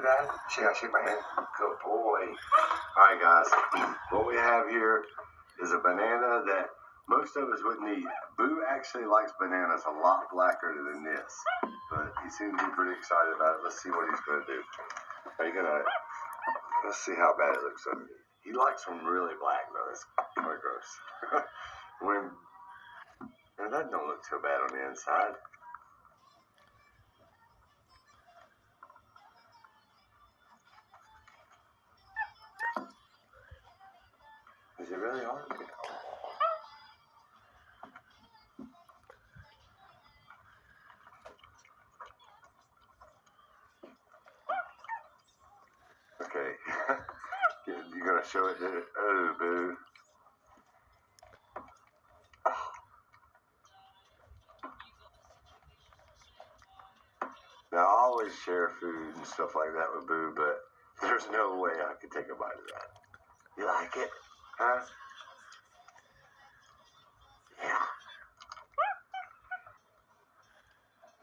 Dad? Shake my hand. Good boy. All right, guys. What we have here is a banana that most of us wouldn't eat. Boo actually likes bananas a lot blacker than this, but he seems to be pretty excited about it. Let's see what he's going to do. Are you going to... Let's see how bad it looks on me. He likes them really black, though. It's kind of gross. And that don't look too bad on the inside. Is it really hard? Okay. You're going to show it to it? Oh, Boo. Now, I always share food and stuff like that with Boo, but there's no way I could take a bite of that. You like it? Huh? Yeah.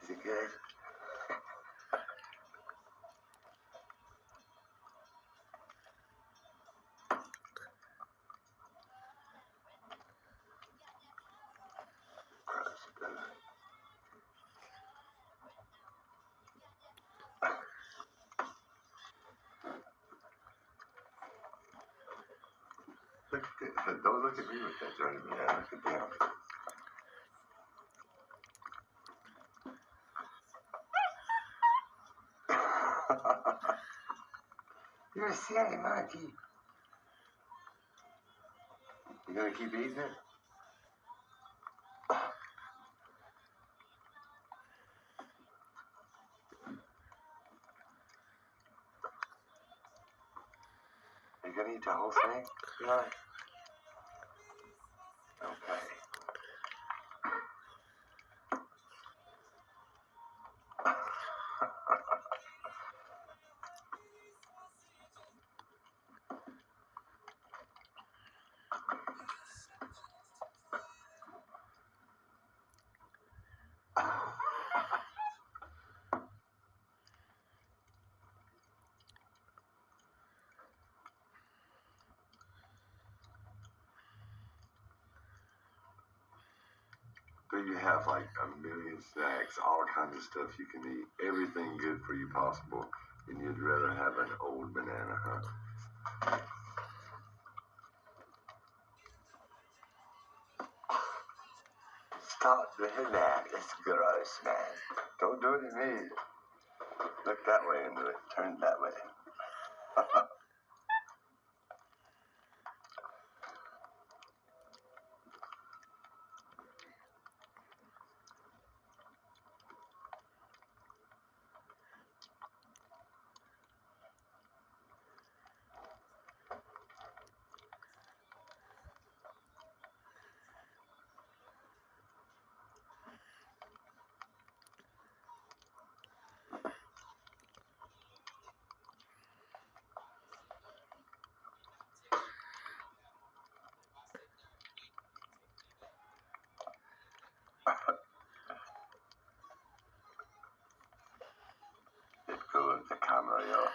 Is it good? Don't look at me with that, Johnny. Yeah, look at them. You're a silly monkey. You gonna keep eating it? Are you gonna eat the whole thing? No. Okay. So you have like a million snacks, all kinds of stuff you can eat, everything good for you possible, and you'd rather have an old banana, huh? Stop doing that. It's gross, man. Don't do it to me. Look that way and do it. Turn that way. Go with the camera, y'all.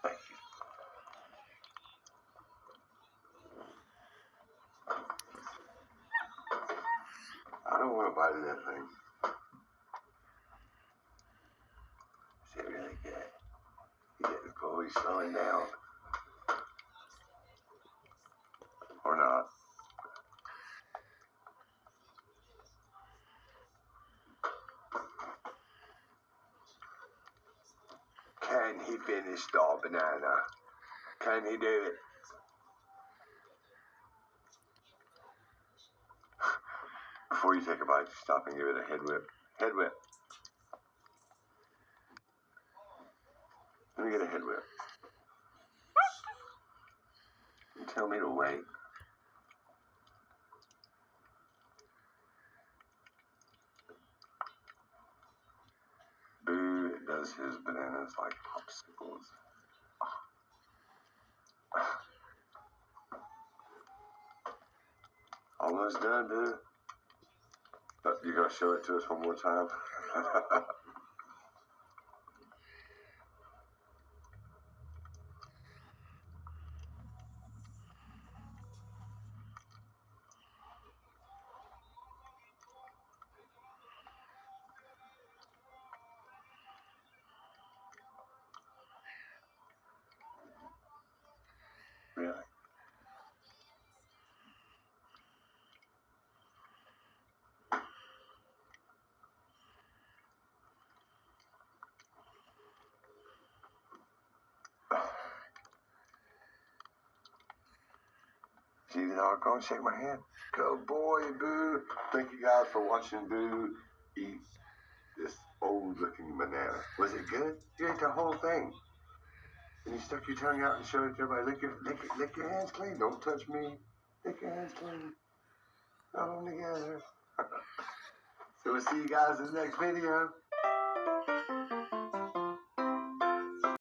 Thank you. I don't want to bite of that thing. Is it really good? You getting cold? He's slowing down. Or not. Can he finish the banana? Can he do it? Before you take a bite, stop and give it a head whip. Head whip. Let me get a head whip. You tell me to wait. Boo does his bananas like popsicles. Almost done, Boo. But you gotta show it to us one more time. See the dog go and shake my hand. Good boy, Boo. Thank you guys for watching Boo eat this old-looking banana. Was it good? You ate the whole thing. And you stuck your tongue out and showed it to everybody. Lick your hands clean. Don't touch me. Lick your hands clean. Put them together. So we'll see you guys in the next video.